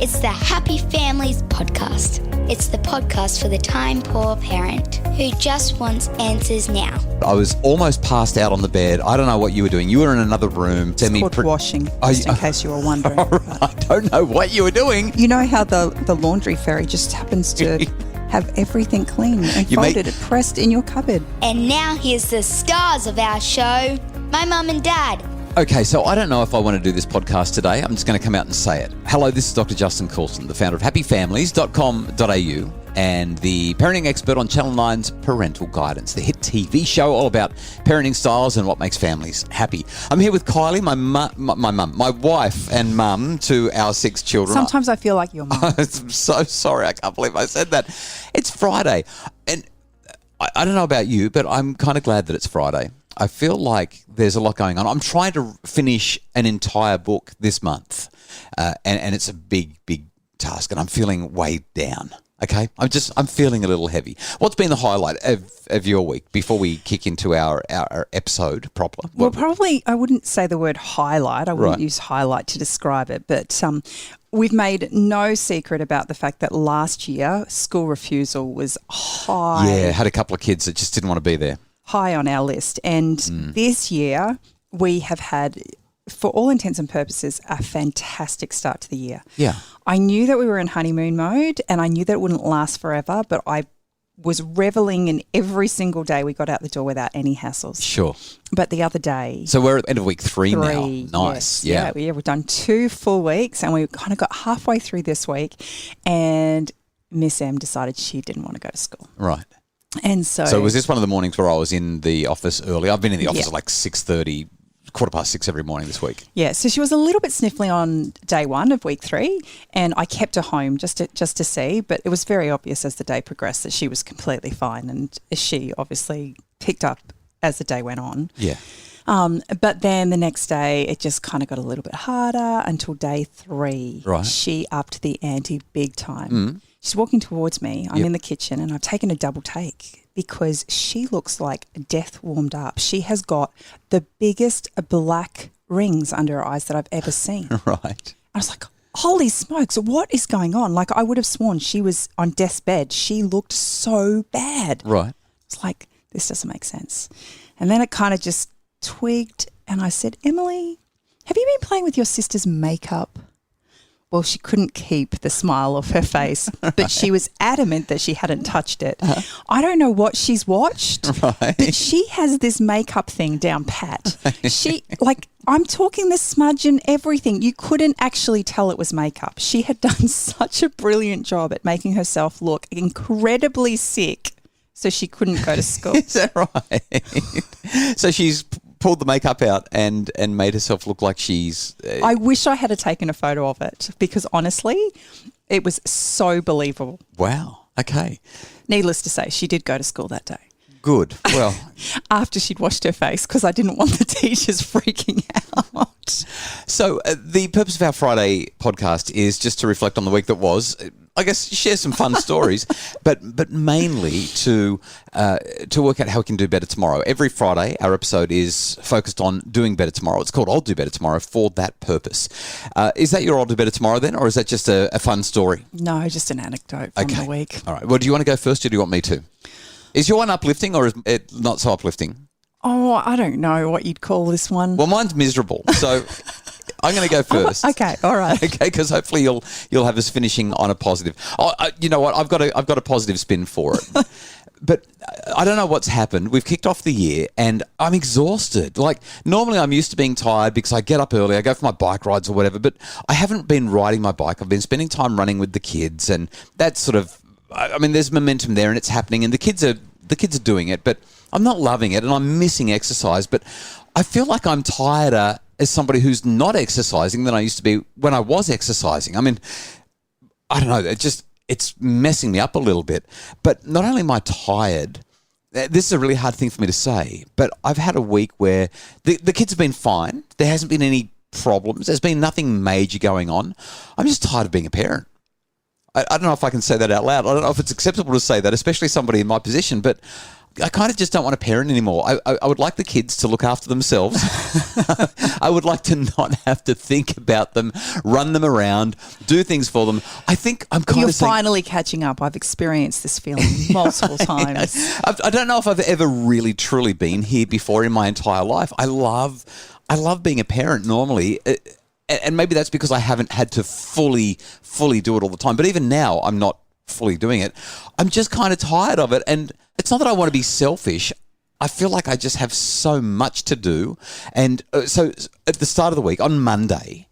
It's the Happy Families podcast. It's the podcast for the time-poor parent who just wants answers now. I was almost passed out on the bed. I don't know what you were doing. You were in another room. It's called washing, just in case you were wondering. I don't know what you were doing. You know how the laundry fairy just happens to have everything clean and folded and pressed in your cupboard. And now here's the stars of our show, my mum and dad. Okay, so I don't know if I want to do this podcast today. I'm just going to come out and say it. Hello, this is Dr. Justin Coulson, the founder of happyfamilies.com.au and the parenting expert on Channel 9's Parental Guidance, the hit TV show all about parenting styles and what makes families happy. I'm here with Kylie, my wife and mum to our 6 children. Sometimes I feel like your mum. I'm so sorry. I can't believe I said that. It's Friday. And I don't know about you, but I'm kind of glad that it's Friday. I feel like there's a lot going on. I'm trying to finish an entire book this month, and it's a big, big task, and I'm feeling weighed down. Okay, I'm feeling a little heavy. What's been the highlight of your week before we kick into our episode proper? Well, probably I wouldn't say the word highlight. I wouldn't use highlight to describe it, but we've made no secret about the fact that last year school refusal was high. Yeah, had a couple of kids that just didn't want to be there. High on our list. And this year we have had, for all intents and purposes, a fantastic start to the year. Yeah. I knew that we were in honeymoon mode and I knew that it wouldn't last forever, but I was reveling in every single day we got out the door without any hassles. Sure. But the other day... So we're at the end of week 3 now. Nice. Yes, yeah. We've done 2 full weeks and we kind of got halfway through this week and Miss M decided she didn't want to go to school. Right. And so was this one of the mornings where I was in the office early? I've been in the office at like 6:30, 6:15 every morning this week. Yeah, so she was a little bit sniffly on day 1 of week 3 and I kept her home just to see, but it was very obvious as the day progressed that she was completely fine and she obviously picked up as the day went on. Yeah. But then the next day it just kind of got a little bit harder until day 3. Right. She upped the ante big time. She's walking towards me. I'm in the kitchen and I've taken a double take because she looks like death warmed up. She has got the biggest black rings under her eyes that I've ever seen. Right. I was like, holy smokes, what is going on? Like I would have sworn she was on death's bed. She looked so bad. Right. It's like, this doesn't make sense. And then it kind of just twigged and I said, Emily, have you been playing with your sister's makeup? Well, she couldn't keep the smile off her face, but she was adamant that she hadn't touched it. I don't know what she's watched, but she has this makeup thing down pat. I'm talking the smudge and everything. You couldn't actually tell it was makeup. She had done such a brilliant job at making herself look incredibly sick, so she couldn't go to school. Is that right? So she's pulled the makeup out and made herself look like she's... I wish I had taken a photo of it because honestly, it was so believable. Wow. Okay. Needless to say, she did go to school that day. Good. Well... After she'd washed her face because I didn't want the teachers freaking out. So the purpose of our Friday podcast is just to reflect on the week that was... I guess share some fun stories, but mainly to work out how we can do better tomorrow. Every Friday, our episode is focused on doing better tomorrow. It's called I'll Do Better Tomorrow for that purpose. Is that your I'll Do Better Tomorrow then, or is that just a fun story? No, just an anecdote from the week. All right. Well, do you want to go first or do you want me to? Is your one uplifting or is it not so uplifting? Oh, I don't know what you'd call this one. Well, mine's miserable, so... I'm going to go first. Okay, all right. Okay, because hopefully you'll have us finishing on a positive. Oh, you know what? I've got a positive spin for it. But I don't know what's happened. We've kicked off the year and I'm exhausted. Like normally I'm used to being tired because I get up early, I go for my bike rides or whatever, but I haven't been riding my bike. I've been spending time running with the kids and that's sort of, I mean, there's momentum there and it's happening and the kids are doing it, but I'm not loving it and I'm missing exercise, but I feel like I'm tireder as somebody who's not exercising than I used to be when I was exercising. I mean, I don't know, it's messing me up a little bit. But not only am I tired, this is a really hard thing for me to say, but I've had a week where the kids have been fine. There hasn't been any problems. There's been nothing major going on. I'm just tired of being a parent. I don't know if I can say that out loud. I don't know if it's acceptable to say that, especially somebody in my position, but I kind of just don't want to parent anymore. I would like the kids to look after themselves. I would like to not have to think about them, run them around, do things for them. I think I'm kind You're of saying, finally catching up. I've experienced this feeling multiple times. I don't know if I've ever really truly been here before in my entire life. I love being a parent normally. And maybe that's because I haven't had to fully do it all the time. But even now, I'm not fully doing it. I'm just kind of tired of it. And it's not that I want to be selfish. I feel like I just have so much to do. And so at the start of the week, on Monday,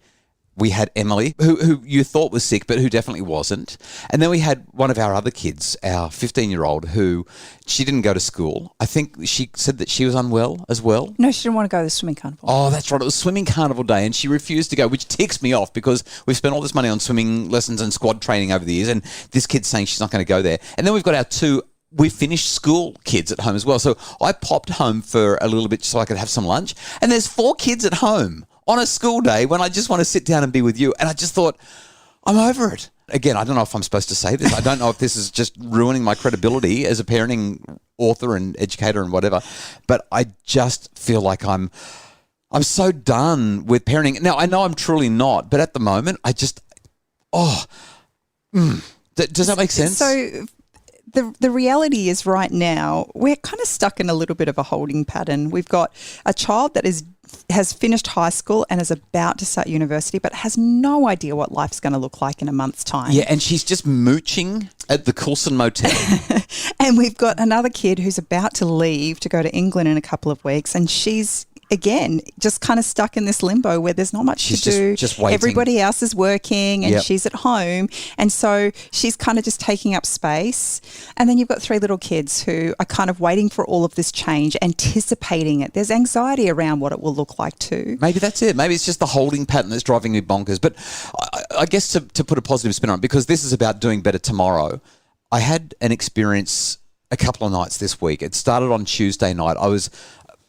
we had Emily, who you thought was sick, but who definitely wasn't. And then we had one of our other kids, our 15-year-old, who she didn't go to school. I think she said that she was unwell as well. No, she didn't want to go to the swimming carnival. Oh, that's right. It was swimming carnival day and she refused to go, which ticks me off because we've spent all this money on swimming lessons and squad training over the years. And this kid's saying she's not going to go there. And then we've got our two we finished school kids at home as well. So I popped home for a little bit so I could have some lunch. And there's 4 kids at home on a school day when I just want to sit down and be with you. And I just thought, I'm over it. Again, I don't know if I'm supposed to say this. I don't know if this is just ruining my credibility as a parenting author and educator and whatever. But I just feel like I'm so done with parenting. Now, I know I'm truly not. But at the moment, I just, does that make sense? So the reality is right now we're kind of stuck in a little bit of a holding pattern. We've got a child that has finished high school and is about to start university but has no idea what life's going to look like in a month's time. Yeah, and she's just mooching at the Coulson motel. And we've got another kid who's about to leave to go to England in a couple of weeks, and she's again just kind of stuck in this limbo where there's not much to do. Just waiting. Everybody else is working and Yep. she's at home, and so she's kind of just taking up space. And then you've got 3 little kids who are kind of waiting for all of this change, anticipating it. There's anxiety around what it will look like too. Maybe that's it. Maybe it's just the holding pattern that's driving me bonkers. But I guess to put a positive spin on it, because this is about doing better tomorrow, I had an experience a couple of nights this week. It started on Tuesday night. I was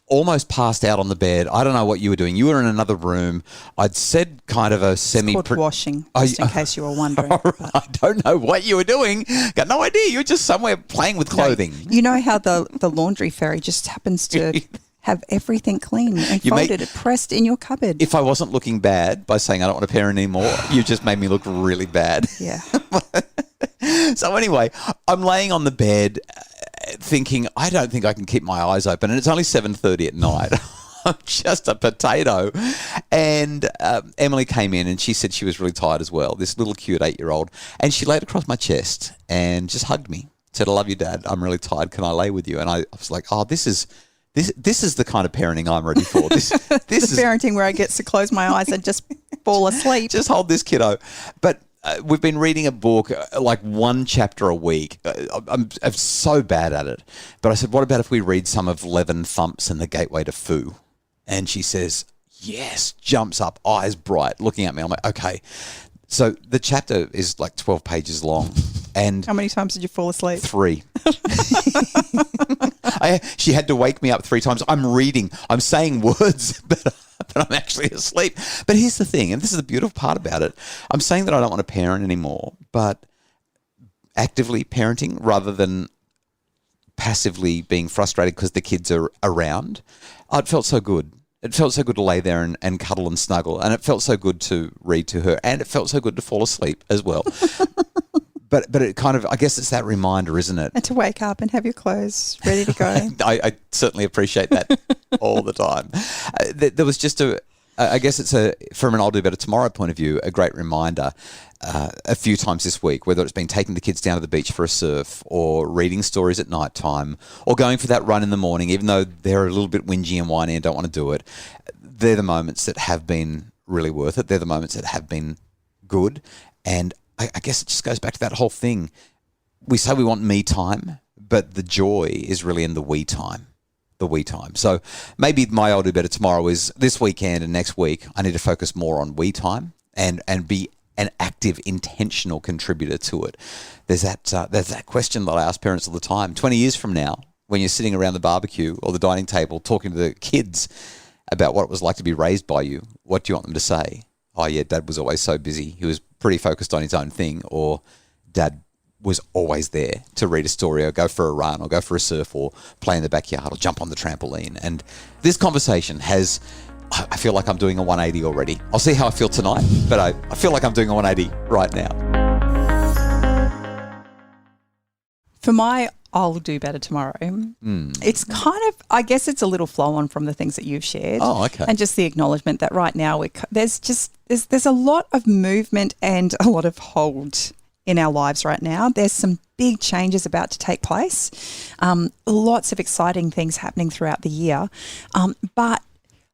almost passed out on the bed. I don't know what you were doing. You were in another room. I'd said kind of a semi... It's called washing, just in case you were wondering. I don't know what you were doing. Got no idea. You were just somewhere playing with clothing. You know how the laundry fairy just happens to have everything clean and folded, pressed in your cupboard. If I wasn't looking bad by saying I don't want to parent anymore, you just made me look really bad. Yeah. So anyway, I'm laying on the bed thinking, I don't think I can keep my eyes open. And it's only 7:30 at night. I'm just a potato. And Emily came in and she said she was really tired as well, this little cute 8-year-old. And she laid across my chest and just hugged me. Said, I love you, Dad. I'm really tired. Can I lay with you? And I was like, oh, this is the kind of parenting I'm ready for. This is parenting where I get to close my eyes and just fall asleep. Just hold this kiddo. But we've been reading a book, like one chapter a week. I'm so bad at it. But I said, what about if we read some of Levin Thumps and the Gateway to Foo? And she says, yes, jumps up, eyes bright, looking at me. I'm like, okay. So the chapter is like 12 pages long. And how many times did you fall asleep? 3. She had to wake me up 3 times. I'm reading. I'm saying words, but I'm actually asleep. But here's the thing, and this is the beautiful part about it. I'm saying that I don't want to parent anymore, but actively parenting rather than passively being frustrated because the kids are around. Oh, it felt so good. It felt so good to lay there and cuddle and snuggle, and it felt so good to read to her, and it felt so good to fall asleep as well. But it kind of, I guess it's that reminder, isn't it? And to wake up and have your clothes ready to go. I certainly appreciate that all the time. There was just I guess it's from an I'll Do Better Tomorrow point of view, a great reminder a few times this week, whether it's been taking the kids down to the beach for a surf or reading stories at night time or going for that run in the morning, even though they're a little bit whingy and whiny and don't want to do it. They're the moments that have been really worth it. They're the moments that have been good. And I guess it just goes back to that whole thing. We say we want me time, but the joy is really in the we time. The we time. So maybe my I'll Do Better Tomorrow is this weekend and next week I need to focus more on we time and be an active, intentional contributor to it. There's that question that I ask parents all the time. 20 years from now, when you're sitting around the barbecue or the dining table talking to the kids about what it was like to be raised by you, what do you want them to say? Oh yeah, Dad was always so busy. He was pretty focused on his own thing. Or Dad was always there to read a story or go for a run or go for a surf or play in the backyard or jump on the trampoline. And this conversation I feel like I'm doing a 180 already. I'll see how I feel tonight, but I feel like I'm doing a 180 right now. For my I'll do better tomorrow, it's kind of, I guess it's a little flow on from the things that you've shared. Oh, okay. And just the acknowledgement that right now there's a lot of movement and a lot of hold in our lives right now. There's some big changes about to take place. Lots of exciting things happening throughout the year. But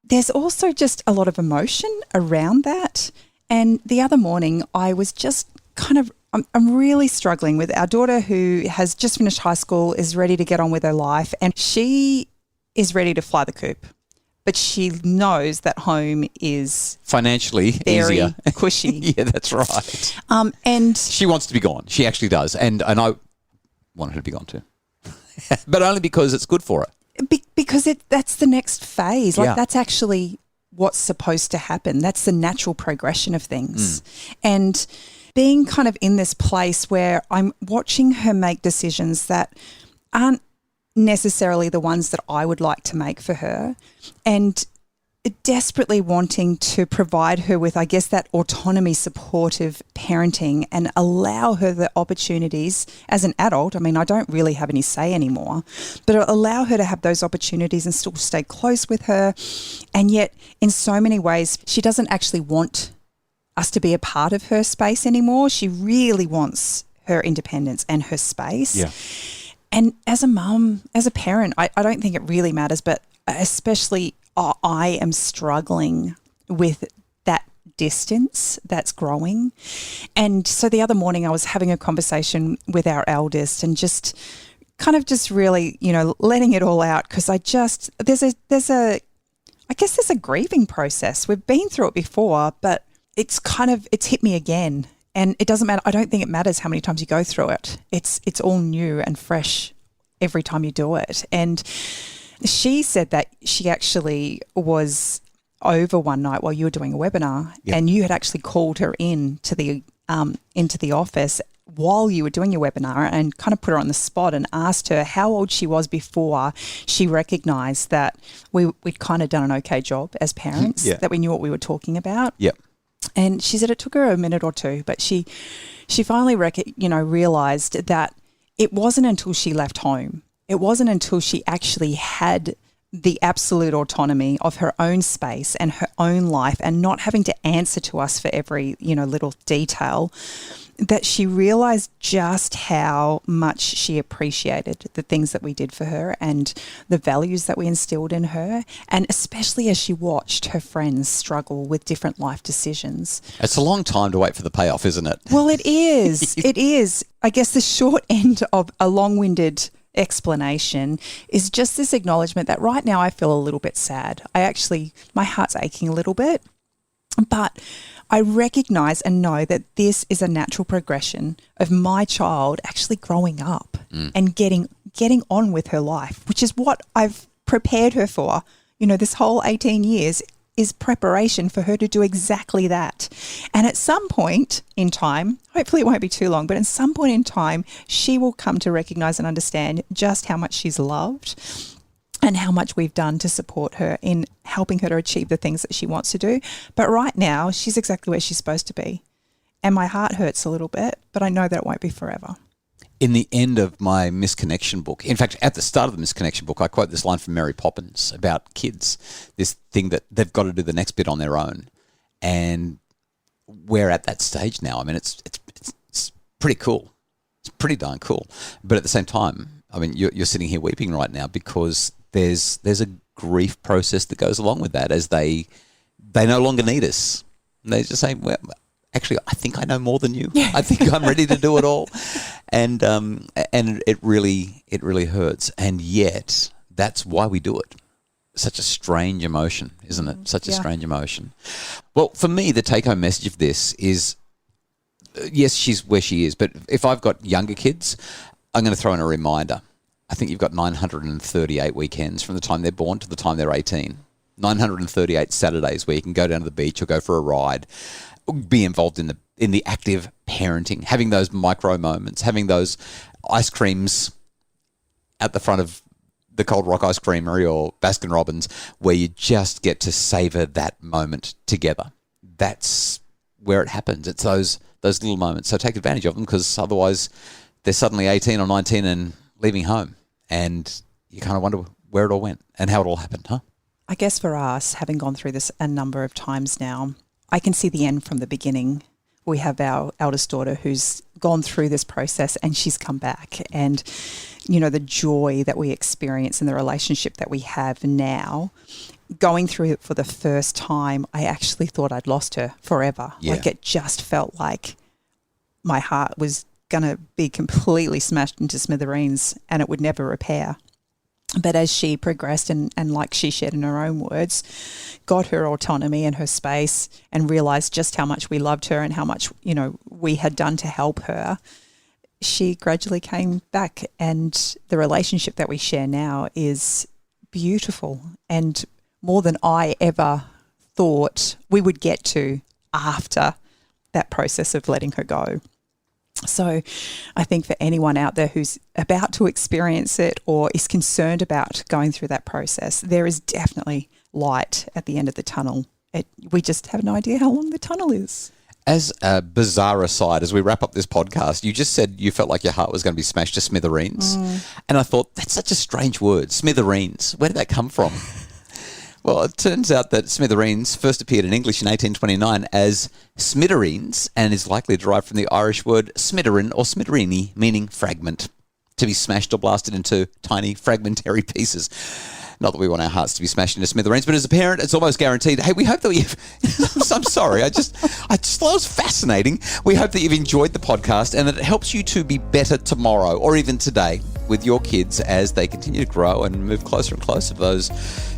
there's also just a lot of emotion around that. And the other morning I was just I'm really struggling with our daughter who has just finished high school, is ready to get on with her life, and she is ready to fly the coop. But she knows that home is financially very easier. Cushy. Yeah, that's right. And she wants to be gone. She actually does. And I want her to be gone too. But only because it's good for her. Because that's the next phase. Like Yeah. that's actually what's supposed to happen. That's the natural progression of things. And being kind of in this place where I'm watching her make decisions that aren't necessarily the ones that I would like to make for her, and desperately wanting to provide her with, I guess, that autonomy, supportive parenting, and allow her the opportunities as an adult. I mean, I don't really have any say anymore, but allow her to have those opportunities and still stay close with her. And yet, in so many ways, she doesn't actually want us to be a part of her space anymore. She really wants her independence and her space. Yeah. And as a mum, as a parent, I don't think it really matters, but especially I am struggling with that distance that's growing. And so the other morning I was having a conversation with our eldest and just really, letting it all out, because there's a grieving process. We've been through it before, but it's hit me again. And it doesn't matter. I don't think it matters how many times you go through it. It's all new and fresh every time you do it. And she said that she actually was over one night while you were doing a webinar, and you had actually called her into the office while you were doing your webinar and kind of put her on the spot and asked her how old she was before she recognised that we'd kind of done an okay job as parents, that we knew what we were talking about. Yep. And she said it took her a minute or two, but she finally realised that it wasn't until she left home. It wasn't until she actually had the absolute autonomy of her own space and her own life and not having to answer to us for every, little detail, that she realised just how much she appreciated the things that we did for her and the values that we instilled in her, and especially as she watched her friends struggle with different life decisions. It's a long time to wait for the payoff, isn't it? Well, it is. It is. I guess the short end of a long-winded explanation is just this acknowledgement that right now I feel a little bit sad. My heart's aching a little bit, but I recognise and know that this is a natural progression of my child actually growing up and getting on with her life, which is what I've prepared her for. This whole 18 years is preparation for her to do exactly that. And at some point in time, hopefully it won't be too long, but at some point in time, she will come to recognise and understand just how much she's loved and how much we've done to support her in helping her to achieve the things that she wants to do. But right now, she's exactly where she's supposed to be. And my heart hurts a little bit, but I know that it won't be forever. In the end of my Misconnection book, in fact, at the start of the Misconnection book, I quote this line from Mary Poppins about kids, this thing that they've got to do the next bit on their own. And we're at that stage now. I mean, it's pretty cool. It's pretty darn cool. But at the same time, I mean, you're sitting here weeping right now because there's a grief process that goes along with that as they no longer need us. And they just say, well, actually, I think I know more than you. I think I'm ready to do it all. And it really hurts. And yet, that's why we do it. Such a strange emotion, isn't it? Such a strange emotion. Well, for me, the take-home message of this is, yes, she's where she is. But if I've got younger kids, I'm going to throw in a reminder. I think you've got 938 weekends from the time they're born to the time they're 18. 938 Saturdays where you can go down to the beach or go for a ride. be involved in the active parenting, having those micro moments, having those ice creams at the front of the Cold Rock Ice Creamery or Baskin Robbins, where you just get to savor that moment together. That's where it happens. It's those little moments. So take advantage of them, because otherwise they're suddenly 18 or 19 and leaving home, and you kind of wonder where it all went and how it all happened, huh? I guess for us, having gone through this a number of times now, I can see the end from the beginning. We have our eldest daughter who's gone through this process and she's come back. And, the joy that we experience in the relationship that we have now, going through it for the first time, I actually thought I'd lost her forever. Yeah. Like, it just felt like my heart was going to be completely smashed into smithereens and it would never repair. But as she progressed and like she shared in her own words, got her autonomy and her space and realised just how much we loved her and how much, we had done to help her, she gradually came back, and the relationship that we share now is beautiful and more than I ever thought we would get to after that process of letting her go. So I think for anyone out there who's about to experience it or is concerned about going through that process, there is definitely light at the end of the tunnel. We just have no idea how long the tunnel is. As a bizarre aside, as we wrap up this podcast, you just said you felt like your heart was going to be smashed to smithereens. And I thought, that's such a strange word, smithereens. Where did that come from? Well, it turns out that smithereens first appeared in English in 1829 as smithereens, and is likely derived from the Irish word smitterin or smitterini, meaning fragment, to be smashed or blasted into tiny fragmentary pieces. Not that we want our hearts to be smashed into smithereens, but as a parent, it's almost guaranteed. Hey, we hope that you've... I'm sorry, I just thought it was fascinating. We hope that you've enjoyed the podcast and that it helps you to be better tomorrow or even today with your kids as they continue to grow and move closer and closer to those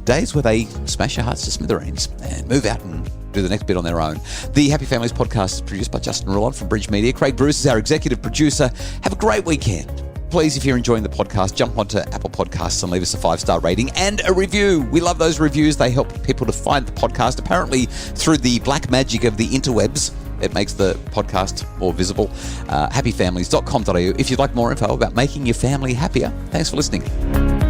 days where they smash your hearts to smithereens and move out and do the next bit on their own. The Happy Families podcast is produced by Justin Rulon from Bridge Media. Craig Bruce is our executive producer. Have a great weekend. Please, if you're enjoying the podcast, jump onto Apple Podcasts and leave us a 5-star rating and a review. We love those reviews. They help people to find the podcast. Apparently, through the black magic of the interwebs, it makes the podcast more visible. Happyfamilies.com.au if you'd like more info about making your family happier. Thanks for listening.